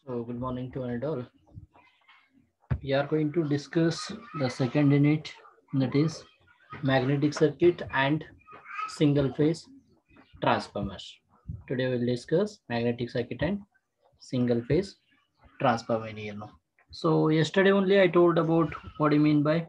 So good morning to one and all. We are going to discuss the second unit, that is magnetic circuit and single phase transformers. Today we'll discuss magnetic circuit and single phase transformer here now. So yesterday only I told about what do you mean by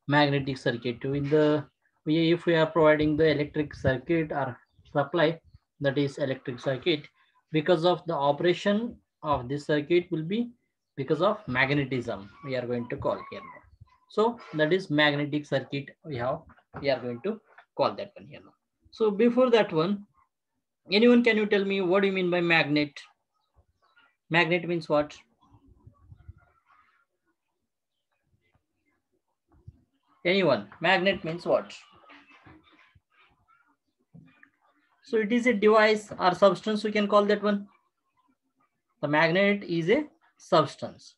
magnetic circuit. If we are providing the electric circuit or supply, that is electric circuit, because of the operation of this circuit will be because of magnetism, we are going to call here now. So that is magnetic circuit we are going to call that one here now. So before that one, anyone can you tell me what do you mean by magnet? Magnet means what? Anyone? Magnet means what? So it is a device or substance, we can call that one. The magnet is a substance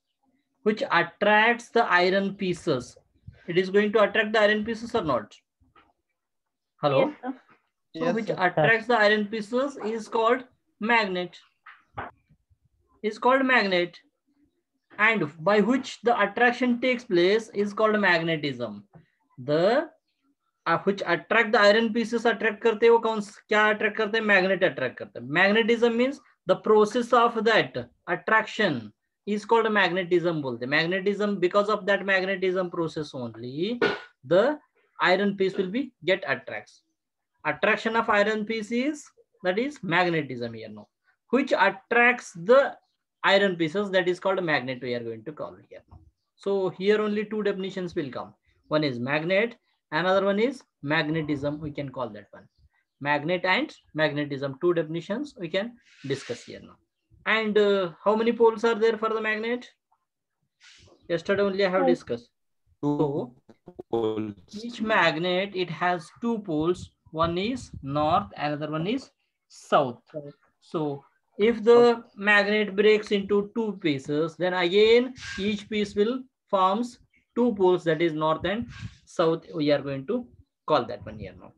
which attracts the iron pieces. It is going to attract the iron pieces or not? Hello? Yes, sir. So Yes, which sir. attracts the iron pieces is called magnet. Is called magnet. And by which the attraction takes place is called magnetism. The which attract the iron pieces attract करते हैं वो कौन क्या attract करते हैं? Magnet attract करते हैं. Magnetism means the process of that attraction is called magnetism बोलते हैं. Magnetism, because of that magnetism process only the iron piece will be get attracts. Attraction of iron piece is, that is magnetism here now, which attracts the iron pieces, that is called magnet we are going to call here now. So here only two definitions will come. One is magnet, another one is magnetism, we can call that one. Magnet and magnetism, two definitions we can discuss here now. And how many poles are there for the magnet? Yesterday only I have discussed. So each magnet, it has two poles. One is north, another one is south. So if the magnet breaks into two pieces, then again each piece will forms two poles, that is north and south. We are going to call that one here now.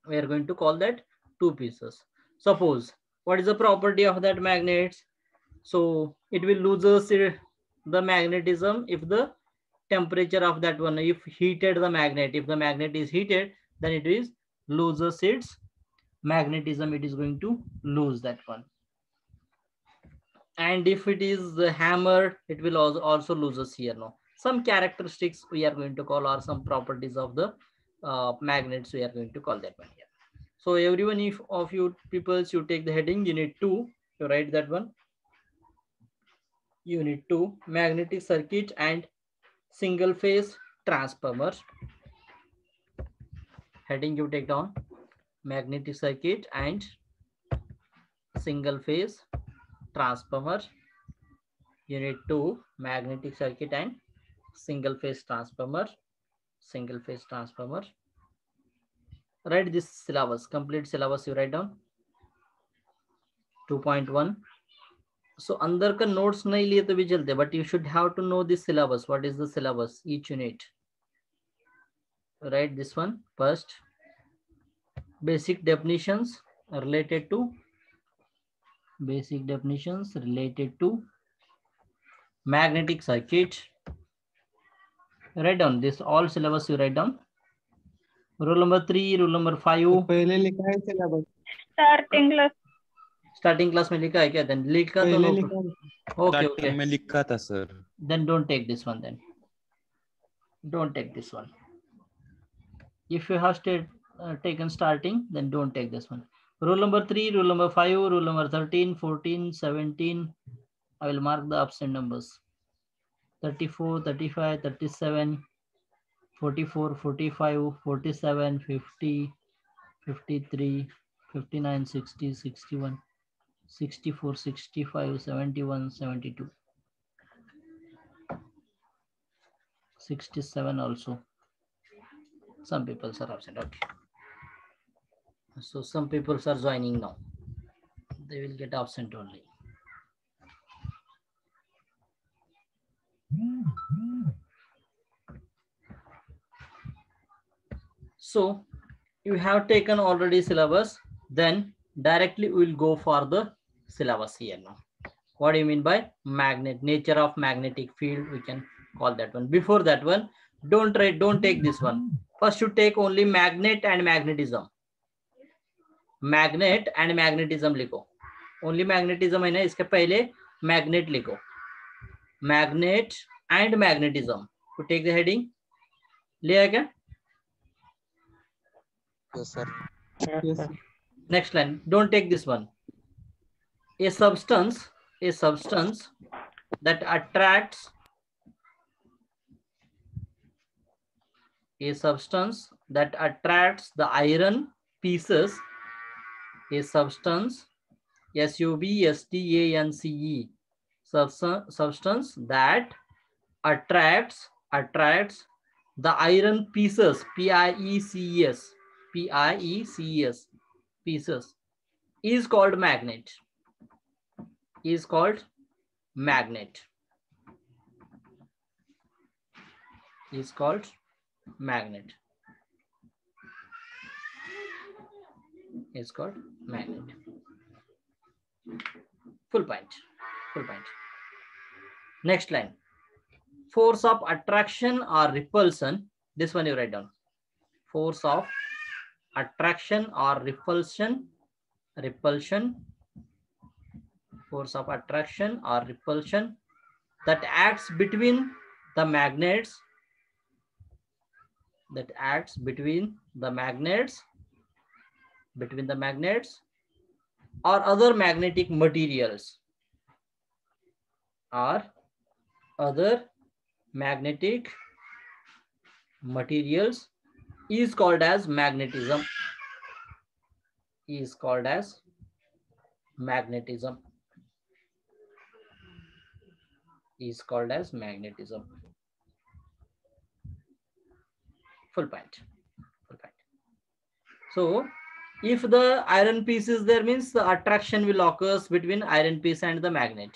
We are going to call that two pieces. Suppose, what is the property of that magnet? So it will loses the magnetism if the temperature of that one, if heated the magnet, if the magnet is heated, then it is loses its magnetism, it is going to lose that one. And if it is hammered, it will also loses here now. Some characteristics we are going to call, or some properties of the magnets we are going to call that one here. So everyone, if of you people, you take the heading unit 2, you write that one. Unit 2, magnetic circuit and single phase transformer. Heading you take down, magnetic circuit and single phase transformer. Unit 2, magnetic circuit and single phase transformer. Single phase transformer. Write this syllabus, complete syllabus you write down. 2.1. So अंदर का notes नहीं लिए तो भी चलते, but you should have to know this syllabus. What is the syllabus each unit? Write this one first. Basic definitions related to magnetic circuit. Write down this all syllabus you write down. Rule number 3, rule number 5. पहले लिखा है syllabus. Starting class में लिखा है क्या? Then लिखा तो पहले no. लिखा है. Okay. में लिखा था sir. Then don't take this one then. Don't take this one. If you have taken starting, then don't take this one. Rule number 3, rule number 5, rule number 13, 14, 17. I will mark the absent numbers. 34, 35, 37, 44, 45, 47, 50, 53, 59, 60, 61, 64, 65, 71, 72. 67 also. Some people are absent. Okay. So some people are joining now. They will get absent only. So you have taken already syllabus, then directly we will go for the syllabus here now. What do you mean by magnet? Nature of magnetic field, we can call that one. Before that one, don't take this one. First you take only magnet and magnetism. Magnet and magnetism लिखो. Only magnetism है ना, इसके पहले magnet लिखो. Magnet and magnetism. To take the heading. लिया क्या? Yes, sir. Yes. Next line. Don't take this one. A substance that attracts the iron pieces. A substance, substance, substance that attracts the iron pieces, PIECES, pieces, is called magnet. Is called magnet. Is called magnet. Is called magnet. Full point. Full point. Next line. Force of attraction or repulsion. This one you write down. Force of attraction or repulsion. Force of attraction or repulsion that acts between the magnets. That acts between the magnets. Or other magnetic materials. Or other magnetic materials is called as magnetism. Is called as magnetism. Is called as magnetism. Full point. Full point. So if the iron piece is there, means the attraction will occur between iron piece and the magnet.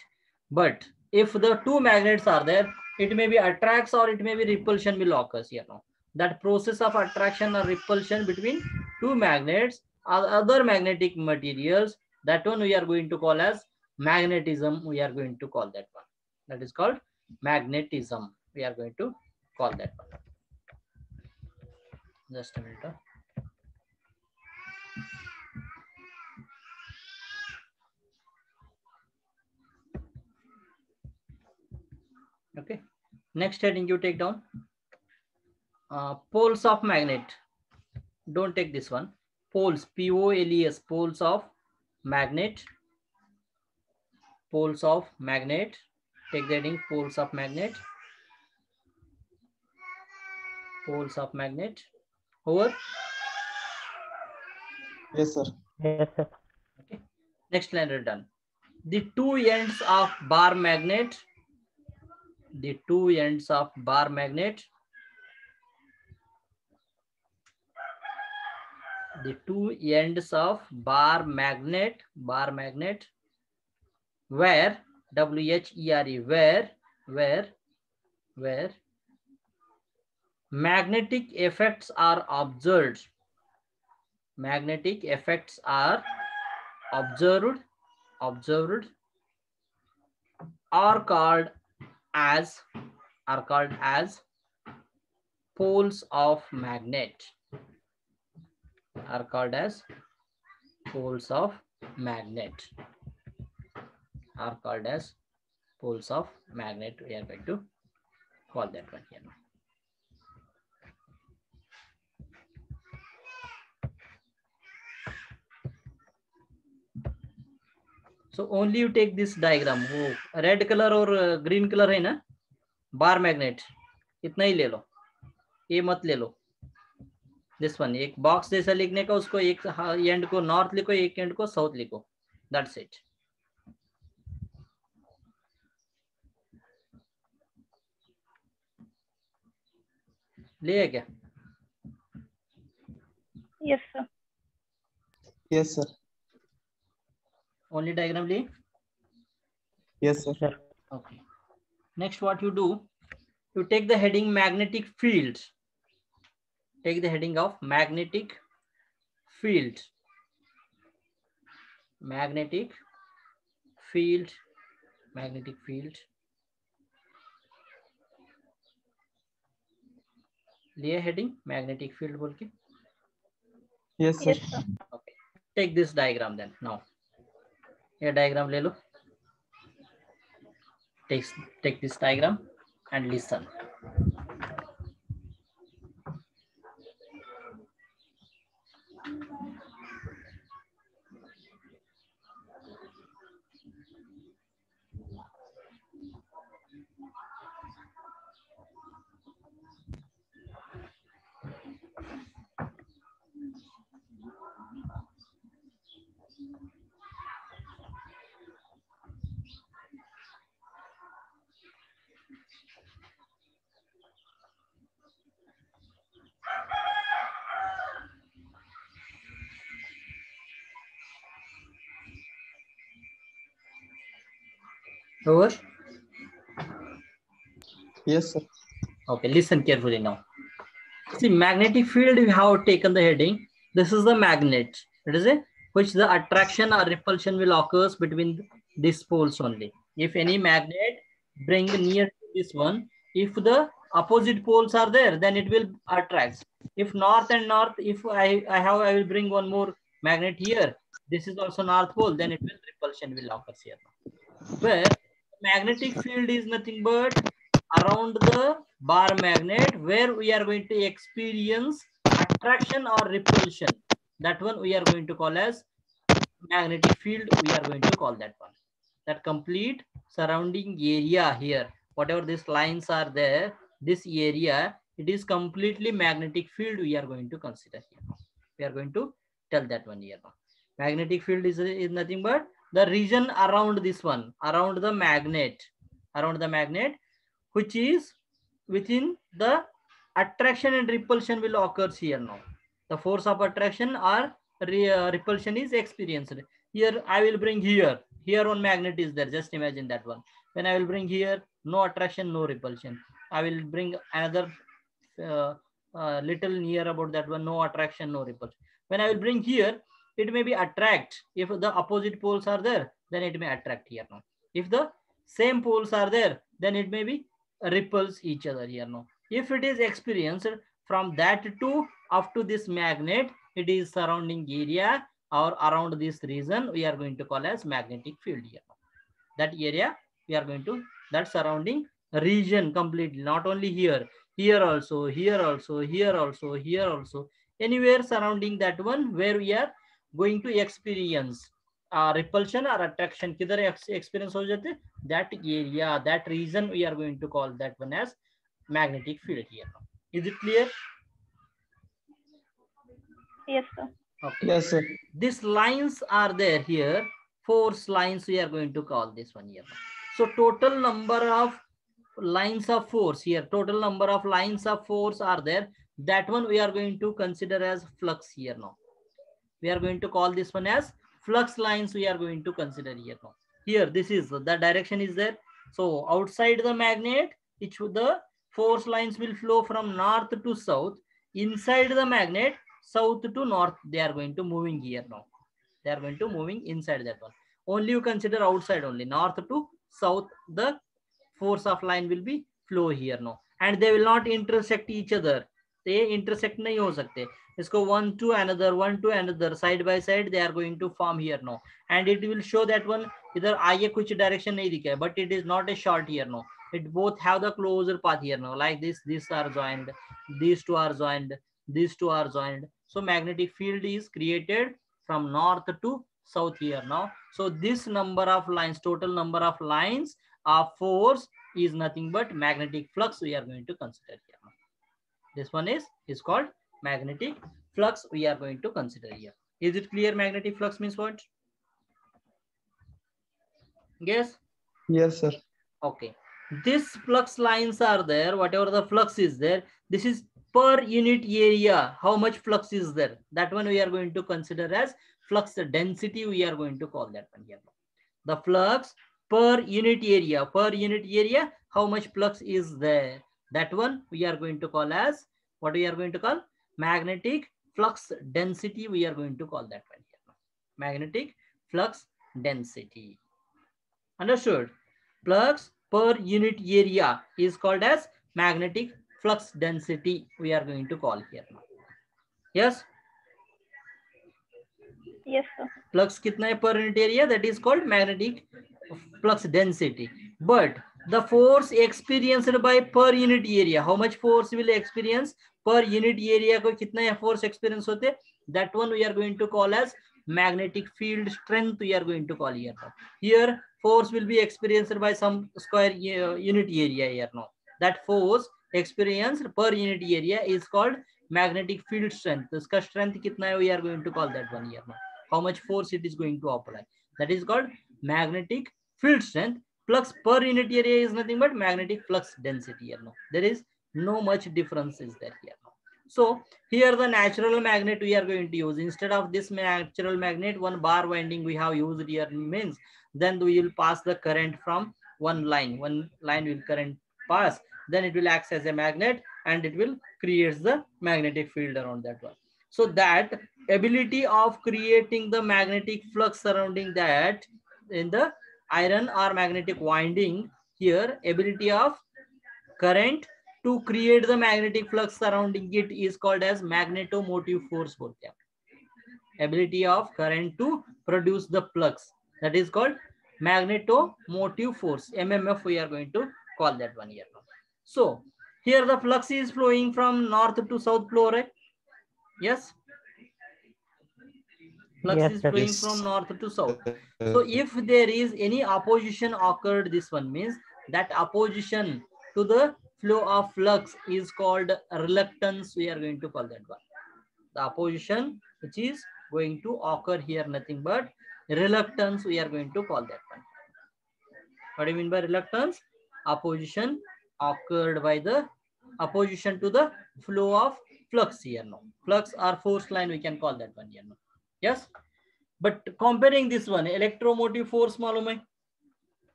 But if the two magnets are there, it may be attracts or it may be repulsion will occur here. That process of attraction or repulsion between two magnets or other magnetic materials, that one we are going to call as magnetism. We are going to call that one. That is called magnetism. We are going to call that one. Just a minute. Okay. Next heading you take down. Poles of magnet. Don't take this one. Poles, P-O-L-E-S, poles of magnet. Poles of magnet. Take the heading, poles of magnet. Poles of magnet. Over. Yes, sir. Yes, sir. Okay. Next line are done. The two ends of bar magnet. The two ends of bar magnet. The two ends of bar magnet. Where, W-H-E-R-E, where magnetic effects are observed. Magnetic effects are observed are called as poles of magnet. Are called as poles of magnet. Are called as poles of magnet. We are going to call that one here. So only you take this diagram. वो red color और green color है ना, bar magnet, इतना ही ले लो, ये मत ले लो. This one, एक box जैसा लिखने का, उसको एक end को north लिखो, एक end को south लिखो. That's it. ले क्या? Yes, sir. Yes, sir. Only diagram ले? Yes, sir. Sir. Okay. Next, what you do, you take the heading magnetic field. Take the heading of magnetic field. Magnetic field magnetic field. लिया heading magnetic field बोल के? Yes, sir. Yes, sir. Okay. Take this diagram then. Now, ये diagram ले लो. Take this diagram and listen. Over. Yes, sir. Okay, listen carefully now. See, magnetic field, we have taken the heading. This is the magnet. It is it, which the attraction or repulsion will occurs between these poles only. If any magnet bring near to this one, if the opposite poles are there, then it will attract. If north and north, if I will bring one more magnet here. This is also north pole, then it will repulsion will occur here. Where magnetic field is nothing but around the bar magnet, where we are going to experience attraction or repulsion. That one we are going to call as magnetic field. We are going to call that one. That complete surrounding area here, whatever these lines are there, this area, it is completely magnetic field we are going to consider here. We are going to tell that one here. Magnetic field is nothing but the region around this one, around the magnet, which is within the attraction and repulsion will occurs here now. The force of attraction or repulsion is experienced. Here I will bring here one magnet is there. Just imagine that one. When I will bring here, no attraction, no repulsion. I will bring another little near about that one, no attraction, no repulsion. When I will bring here, it may be attract. If the opposite poles are there, then it may attract here now. If the same poles are there, then it may be repulse each other here now. If it is experienced from that to up to this magnet, it is surrounding area or around this region, we are going to call as magnetic field here. That area we are going to, that surrounding region completely, not only here, here also, here also, here also, here also, anywhere surrounding that one where we are going to experience repulsion or attraction. Kidhar experience ho jate? That area, that region, we are going to call that one as magnetic field here. Is it clear? Yes, sir. Okay. Yes, sir. These lines are there here. Force lines we are going to call this one here. So total number of lines of force here, total number of lines of force are there. That one we are going to consider as flux here now. We are going to call this one as flux lines we are going to consider here now. Here, this is the direction is there. So outside the magnet, the force lines will flow from north to south. Inside the magnet, south to north, they are going to moving here now. They are going to moving inside that one. Only you consider outside only, north to south, the force of line will be flow here now. And they will not intersect each other. They intersect nahi ho sakte. Isko one to another, side by side, they are going to form here now. And it will show that one, either आगे कुछ direction नहीं दिखा है, but it is not a short here now. It both have the closer path here now, like this, these are joined, these two are joined, these two are joined. So magnetic field is created from north to south here now. So this number of lines, total number of lines of force is nothing but magnetic flux we are going to consider here now. This one is called magnetic flux we are going to consider here. Is it clear? Magnetic flux means what? Yes? Yes, sir. Okay. These flux lines are there, whatever the flux is there, this is per unit area, how much flux is there. That one we are going to consider as flux density, we are going to call that one here. The flux per unit area, how much flux is there. That one we are going to call as, what we are going to call? Magnetic flux density, we are going to call that one here. Magnetic flux density. Understood? flux per unit area is called as magnetic flux density. We are going to call here now. Yes. Yes, sir. Flux kitna hai per unit area? That is called magnetic flux density. But the force experienced by per unit area, how much force will experience per unit area ko kitna force experience hote? That one we are going to call as magnetic field strength. We are going to call here. Here force will be experienced by some square unit area here now. That force experienced per unit area is called magnetic field strength. Iska strength kitna hai? We are going to call that one here now. How much force it is going to apply. That is called magnetic field strength. Flux per unit area is nothing but magnetic flux density here now. There is no much difference is there here now. So here the natural magnet we are going to use. Instead of this natural magnet, one bar winding we have used here means then we will pass the current from one line. One line will current pass. Then it will act as a magnet and it will create the magnetic field around that one. So that ability of creating the magnetic flux surrounding that in the iron or magnetic winding, here ability of current to create the magnetic flux surrounding it is called as magnetomotive force. Ability of current to produce the flux, that is called magnetomotive force, mmf we are going to call that one here. So here the flux is flowing from north to south flow, right? Yes, flux Yes, is sir. flowing from north to south. So if there is any opposition occurred, this one means that opposition to the flow of flux is called reluctance. We are going to call that one. The opposition which is going to occur here, nothing but reluctance. We are going to call that one. What do you mean by reluctance? Opposition occurred by the opposition to the flow of flux here now. Flux or force line we can call that one here now. Yes. But comparing this one, electromotive force मालूम है?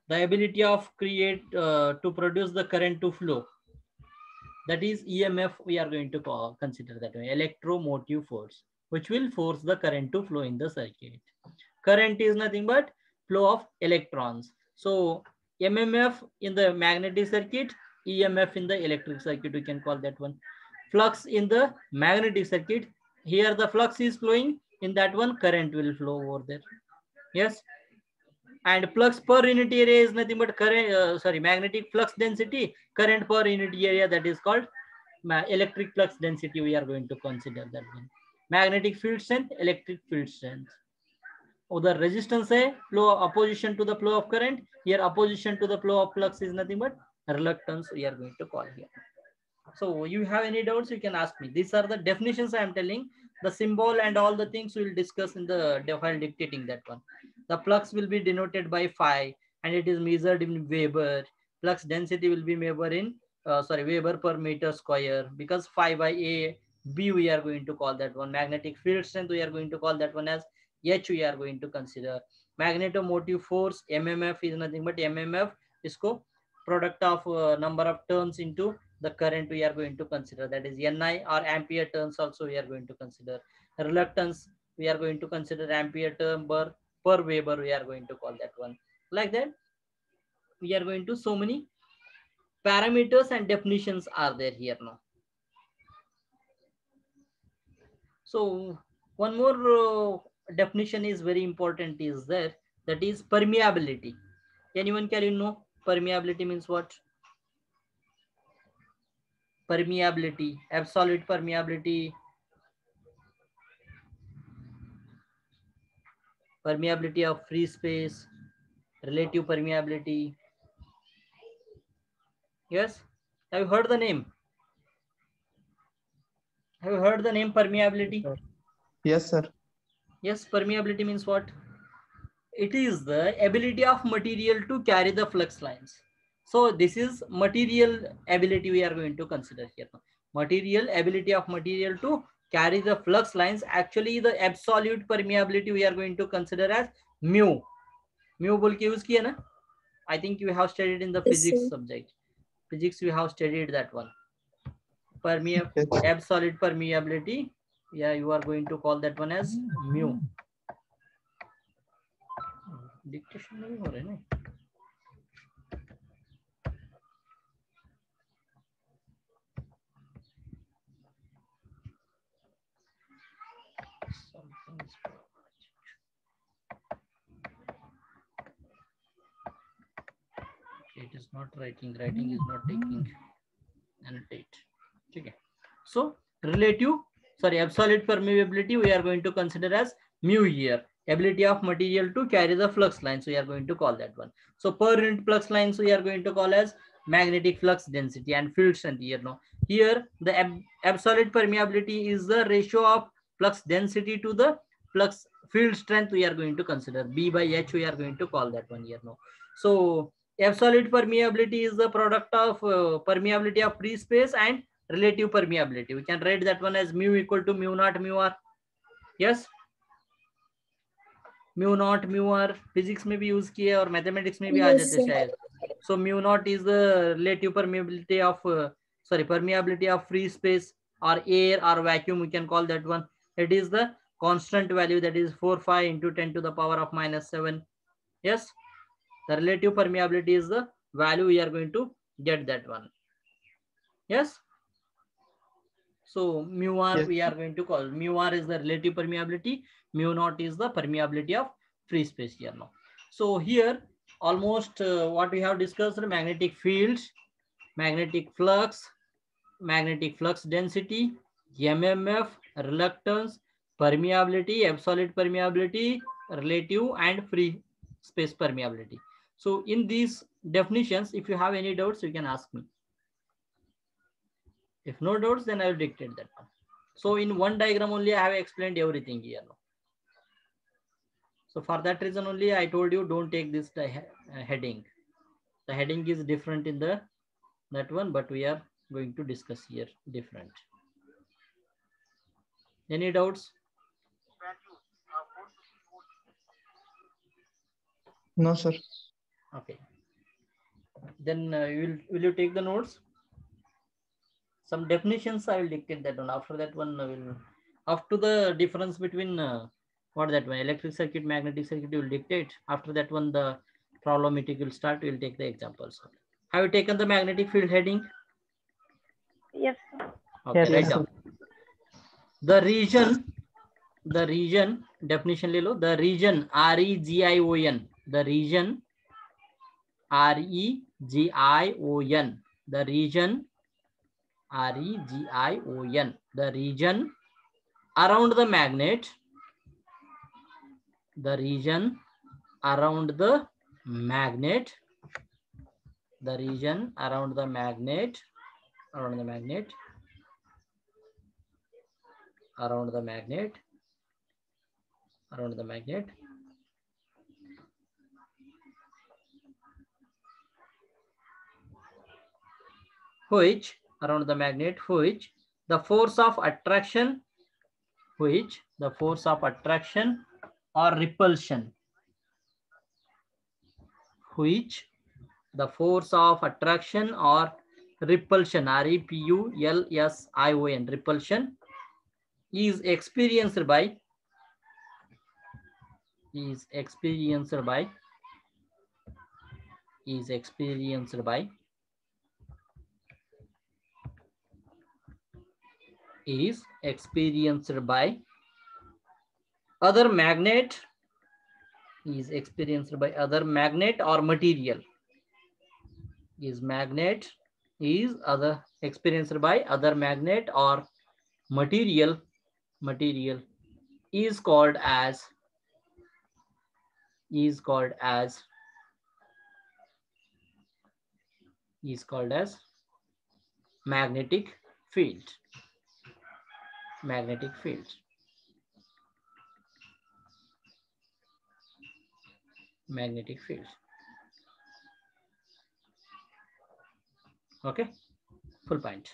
The ability of create to produce the current to flow. That is EMF. We are going to consider that way. Electromotive force, which will force the current to flow in the circuit. Current is nothing but flow of electrons. So MMF in the magnetic circuit, EMF in the electric circuit. We can call that one. Flux in the magnetic circuit. Here the flux is flowing. In that one, current will flow over there. Yes. And flux per unit area is nothing but current, magnetic flux density, current per unit area, that is called electric flux density. We are going to consider that one. Magnetic field strength, electric field strength. Other resistance है flow opposition to the flow of current. Here opposition to the flow of flux is nothing but reluctance. We are going to call here. So you have any doubts, you can ask me. These are the definitions I am telling. The symbol and all the things we will discuss in the while dictating that one. The flux will be denoted by phi and it is measured in Weber. Flux density will be measured in Weber per meter square, because phi by A B we are going to call that one. Magnetic field strength we are going to call that one as H. We are going to consider magnetomotive force, MMF is nothing but MMF isko product of number of turns into the current we are going to consider, that is Ni, or ampere turns also we are going to consider. Reluctance we are going to consider ampere turn per Weber, we are going to call that one. Like that we are going to, so many parameters and definitions are there here now. So one more definition is very important is there, that is permeability. Anyone can you know permeability means what? Permeability, absolute permeability, permeability of free space, relative permeability. Yes, have you heard the name? Have you heard the name permeability? Yes, sir. Yes, permeability means what? It is the ability of material to carry the flux lines. So this is material ability we are going to consider here. Material ability of material to carry the flux lines. Actually the absolute permeability we are going to consider as mu. Mu बोल के use किया ना? I think you have studied in the physics subject. Physics you have studied that one. Absolute permeability. Yeah, you are going to call that one as mu. Dictation नहीं हो रहा है ना? it is not writing is not taking annotate. Okay, so absolute permeability we are going to consider as mu here. Ability of material to carry the flux lines, we are going to call that one. So per unit flux lines we are going to call as magnetic flux density and field strength here. Now here the absolute permeability is the ratio of flux density to the flux field strength. We are going to consider B by H, we are going to call that one here now. So absolute permeability is the product of permeability of free space and relative permeability. We can write that one as mu equal to mu naught mu r. Yes, mu naught mu r physics में भी use किए और mathematics में भी आ जाते शायद. So mu naught is the relative permeability of permeability of free space or air or vacuum, we can call that one. It is the constant value, that is 4/5 into 10 to the power of -7. Yes, the relative permeability is the value we are going to get that one. Yes. So mu r we are going to call, mu r is the relative permeability, mu naught is the permeability of free space here now. So here almost what we have discussed: magnetic fields, magnetic flux density, MMF, reluctance, permeability, absolute permeability, relative and free space permeability. So in these definitions, if you have any doubts, you can ask me. If no doubts, then I will dictate that one. So in one diagram only I have explained everything here now. So for that reason only I told you don't take this heading. The heading is different in that one, but we are going to discuss here different. Any doubts? No, sir. Okay. Then will you take the notes? Some definitions I will dictate that one. After that one, will after the difference between what that one, electric circuit, magnetic circuit, you will dictate. After that one, the problemmatic will start. We will take the examples. Have you taken the magnetic field heading? Yes, sir. Okay, Yes, write down. The region definition ले लो. The region REGION. The region REGION. The region REGION. The region around the magnet. The region around the magnet. The region around the magnet. Around the magnet. Around the magnet. Around the magnet. Which around the magnet, which the force of attraction, which the force of attraction or repulsion, which the force of attraction or repulsion, REPULSION, repulsion, is experienced by other magnet, is experienced by other magnet or material, is magnet is other experienced by other magnet or material is called as magnetic field. Magnetic field. Magnetic field. Okay, full point.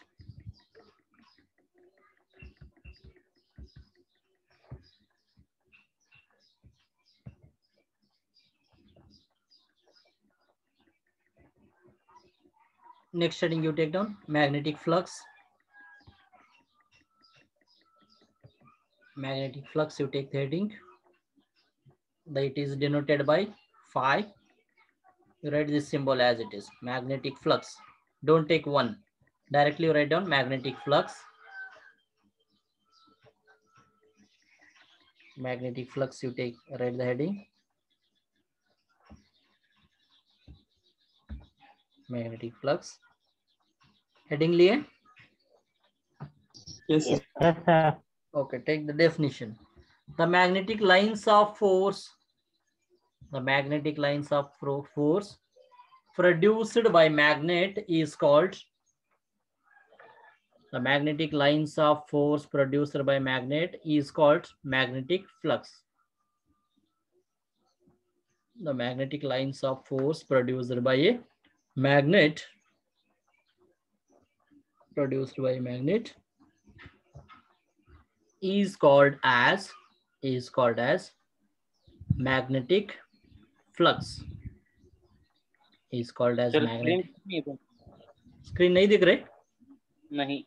Next heading you take down, magnetic flux. Magnetic flux, you take the heading. That is denoted by phi. You write this symbol as it is, magnetic flux. Don't take one. Directly write down magnetic flux. Magnetic flux, you take, write the heading. magnetic flux. Heading liye? Yes, sir. Yes, sir. Okay, take the definition. The magnetic lines of force, the magnetic lines of force produced by magnet is called, the magnetic lines of force produced by magnet is called magnetic flux. The magnetic lines of force produced by a magnet, is called as magnetic flux. Is called as magnetic. Screen नहीं दिख रहे? नहीं.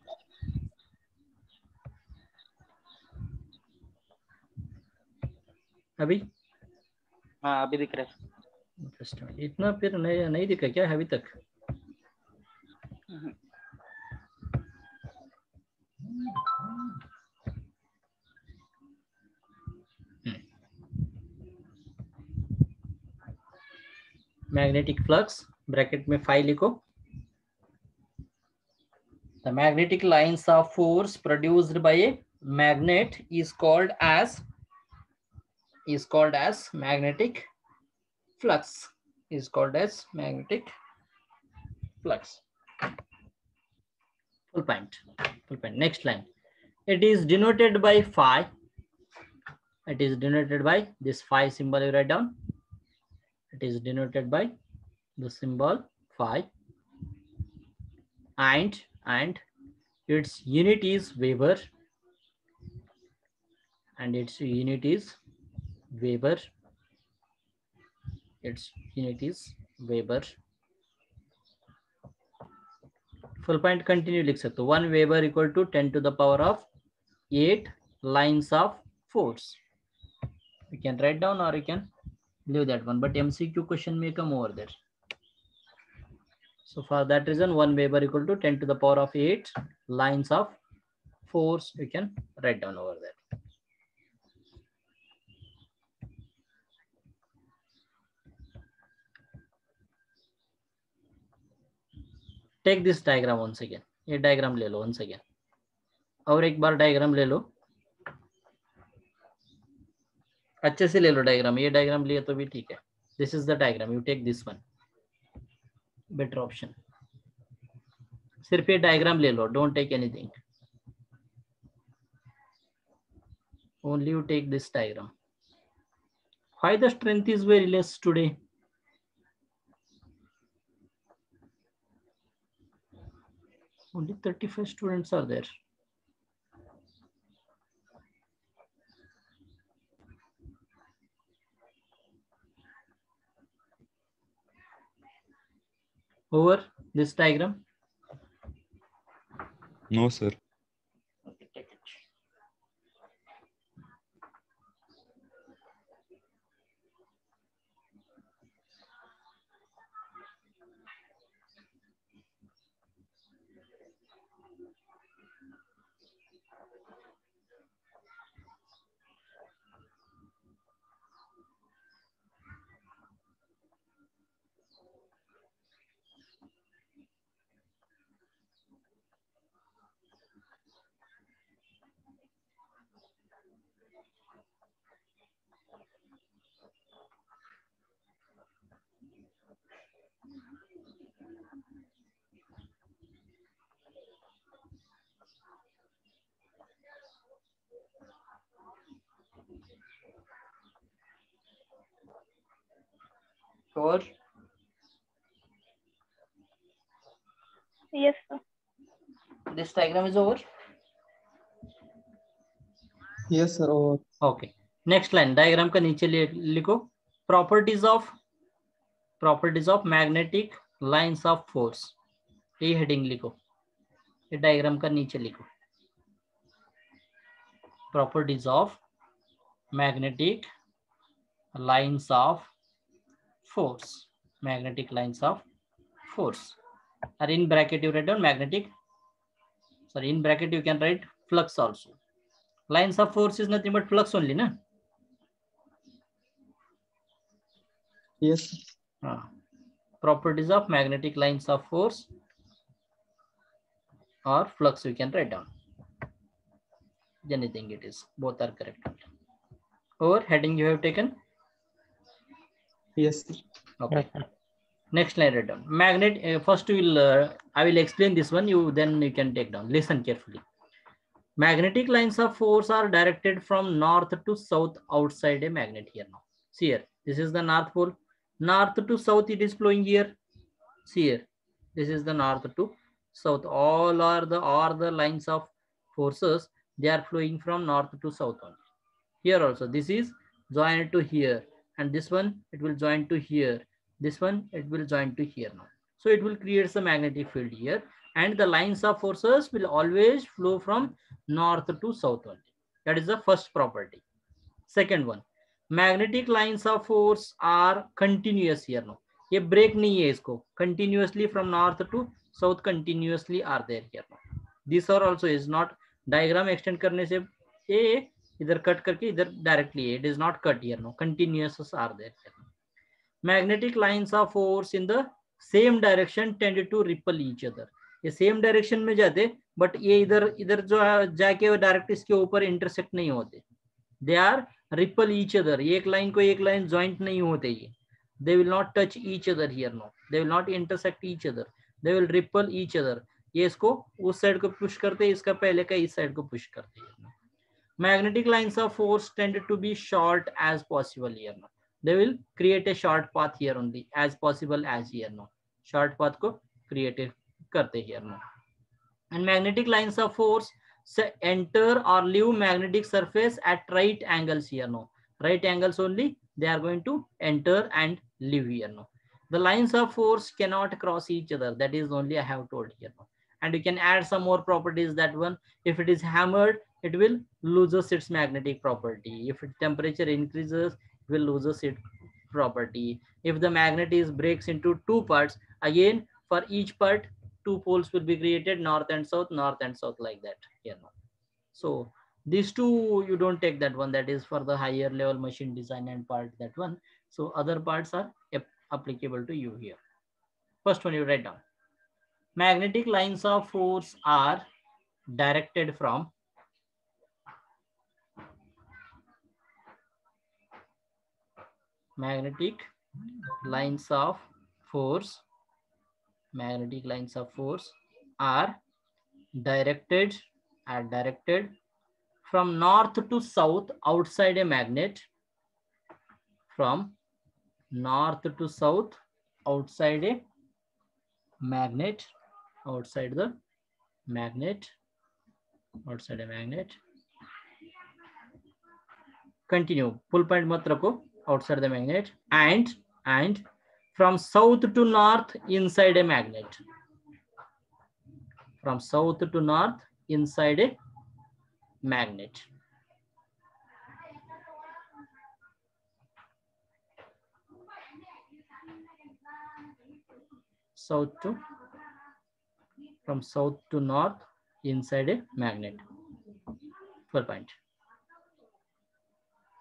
अभी? हाँ, अभी दिख रहा है. इतना फिर नहीं दिखा क्या अभी तक? मैग्नेटिक फ्लक्स ब्रैकेट में 5 लिखो. The magnetic lines of force produced by a magnet is called as magnetic flux. Is called as magnetic flux. Full point. Next line. It is denoted by phi. It is denoted by this phi symbol you write down. It is denoted by the symbol phi, and its unit is Weber. Its unit is Weber. Full point continue लिख सकते हो. 1 Weber equal to 10 to the power of 8 lines of force. You can write down or you can leave that one, but MCQ question may come over there. So for that reason 1 Weber equal to 10 to the power of 8 lines of force you can write down over there. Take this diagram once again. ये diagram ले लो once again. और एक बार diagram ले लो. अच्छे से ले लो diagram. ये diagram लिया तो भी ठीक है. This is the diagram. You take this one. Better option. सिर्फ ये diagram ले लो. Don't take anything. Only you take this diagram. Why the strength is very less today? Only 35 students are there. Over this diagram? No, sir. Okay, take it. Over. Yes, sir. This diagram is over. Yes, sir. Over. Okay. Next line. Diagram का नीचे लिखो. Properties of magnetic lines of force. ये heading लिखो. ये diagram का नीचे लिखो. Properties of magnetic lines of force. Magnetic lines of force. Or in bracket you write down magnetic. Sorry, in bracket you can write flux also. Lines of force is nothing but flux only, na? Yes. properties of magnetic lines of force or flux you can write down. Anything it is, both are correct. Or heading you have taken? Yes, sir. Okay. Next line write down. Magnet, first I will explain this one, then you can take down. Listen carefully. Magnetic lines of force are directed from north to south outside a magnet here now. See here, this is the North Pole. North to south it is flowing here. See here, this is the north to south. All are the lines of forces. They are flowing from north to south only. Here also, this is joined to here, and this one it will join to here. This one it will join to here now. So it will create a magnetic field here, and the lines of forces will always flow from north to south only. That is the first property. Second one, magnetic lines of force are continuous here now. ये break नहीं है इसको, continuously from north to south continuously are there here now. This are also is not diagram extend करने से ये इधर cut करके इधर directly it is not cut here now, continuous are there here. Magnetic lines of force in the same direction tend to repel each other. ये same direction में जाते but ये इधर जो जाके डायरेक्ट इसके ऊपर इंटरसेक्ट नहीं होते. They are repel each other. एक लाइन को एक लाइन ज्वाइंट नहीं होते ये. They will not touch each other here now. They will not intersect each other. They will repel each other. ये इसको उस साइड को पुश करते, इसका पहले का इस साइड को पुश करते हैं. Magnetic lines of force tend to be short as possible here now. They will create a short path here only as possible as here now. Short path को create करते here now. And magnetic lines of force enter or leave magnetic surface at right angles here now. Right angles only they are going to enter and leave here now. The lines of force cannot cross each other. That is only I have told here now. And you can add some more properties. That one, if it is hammered, it will loses its magnetic property. If temperature increases, it will loses its property. If the magnet is breaks into two parts, again for each part, two poles will be created, north and south like that here now. So these two you don't take that one, that is for the higher level machine design and part, that one. So other parts are applicable to you here. First one you write down. Magnetic lines of force are directed from magnetic lines of force are directed from north to south outside a magnet. From north to south outside a magnet. Outside a magnet. Continue. Full point mat rakho. Outside the magnet. And from south to north inside a magnet. From south to north inside a magnet. From south to north inside a magnet. Full point.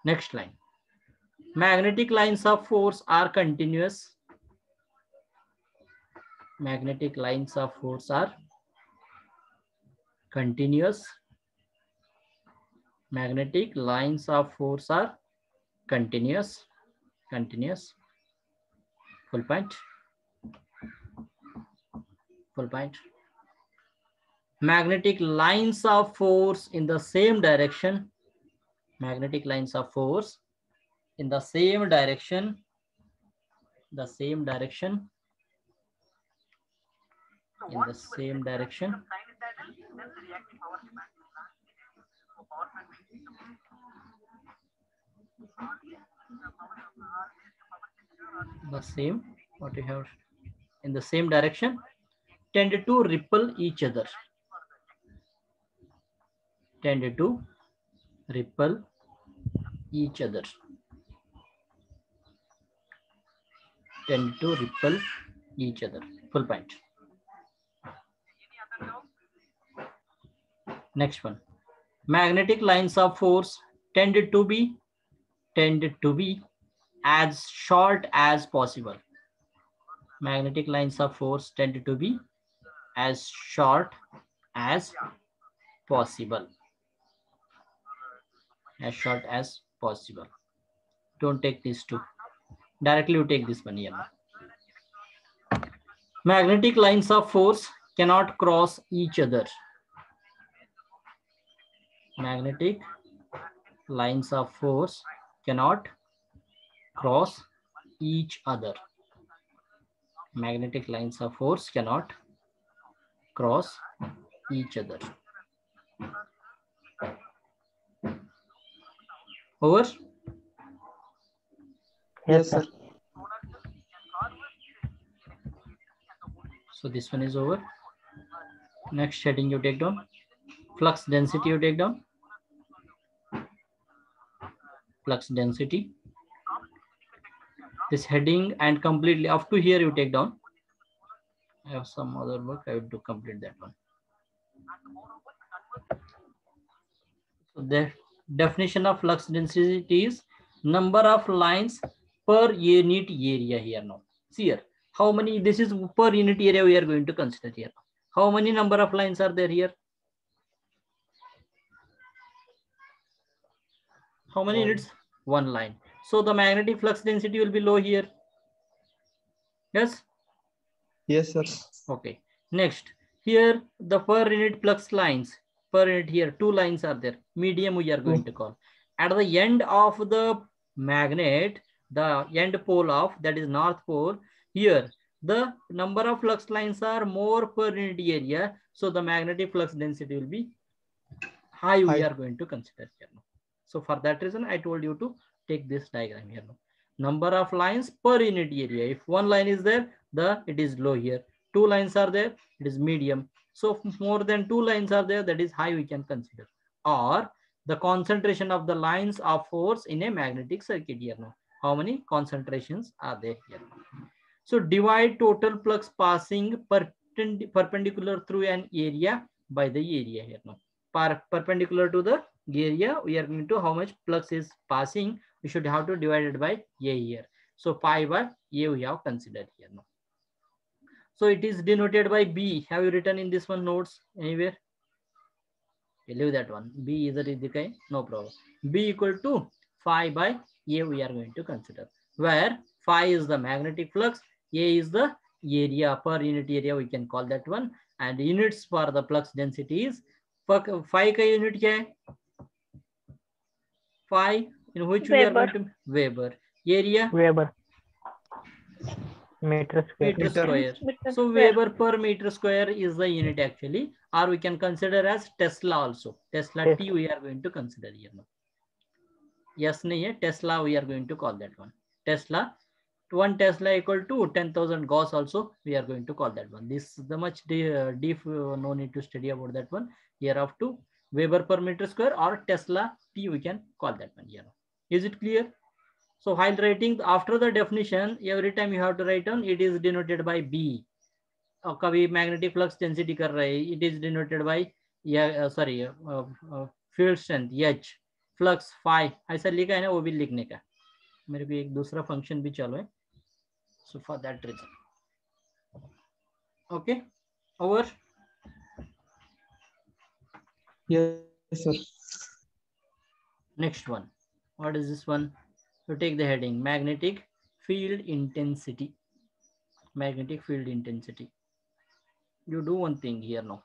Next line. Magnetic lines of force are continuous. Magnetic lines of force are continuous. Magnetic lines of force are continuous. Full point. Magnetic lines of force in the same direction. Magnetic lines of force in the same direction. What you have in the same direction tend to repel each other. Full point. Next one. Magnetic lines of force tend to be as short as possible. magnetic lines of force tend to be as short as possible. As short as possible. Don't take these two. Directly you take this one here. Magnetic lines of force cannot cross each other. Magnetic lines of force cannot cross each other. Magnetic lines of force cannot cross each other. Over? Yes, sir. So this one is over. Next heading you take down. Flux density you take down. Flux density. This heading and completely up to here you take down. I have some other work. I have to complete that one. So the definition of flux density is number of lines per unit area here now. See here. How many, this is per unit area we are going to consider here. How many number of lines are there here? How many units? One line. So the magnetic flux density will be low here. Yes? Yes, sir. Okay. Next, here the per unit flux lines. Per unit here, two lines are there. Medium we are going to call. At the end of the magnet, the end pole of, that is north pole, here the number of flux lines are more per unit area. So the magnetic flux density will be high. We are going to consider here. So for that reason, I told you to take this diagram here. Number of lines per unit area. If one line is there, it is low here. Two lines are there, it is medium. So more than two lines are there, that is high we can consider. Or the concentration of the lines of force in a magnetic circuit here now. How many concentrations are there here? So divide total flux passing perpendicular through an area by the area here now. Perpendicular to the area, we are going to how much flux is passing, we should have to divide it by A here. So pi by A we have considered here now. So it is denoted by B. Have you written in this one notes anywhere? You leave that one. B is the no problem. B equal to phi by A we are going to consider. Where phi is the magnetic flux, A is the area, per unit area we can call that one. And units for the flux density is phi ka unit kya hai? Phi in which we are going to Weber. Area? Weber. Meter square. So Weber per meter square is the unit actually, or we can consider as Tesla also. Tesla T we are going to consider here now. Yes, nahi, Tesla we are going to call that one. Tesla, 1 Tesla equal to 10,000 Gauss also we are going to call that one. This is the much deep, no need to study about that one. Here up to Weber per meter square or Tesla T we can call that one here. Is it clear? So while writing after the definition, every time you have to write down, it is denoted by B. और कभी magnetic flux density कर रहे, it is denoted by field strength H, flux phi. ऐसा लिखा है ना, वो भी लिखने का. मेरे को एक दूसरा function भी चालू है. So for that reason. Okay. Over. Yes, sir. Next one. What is this one? So take the heading magnetic field intensity. Magnetic field intensity. You do one thing here now.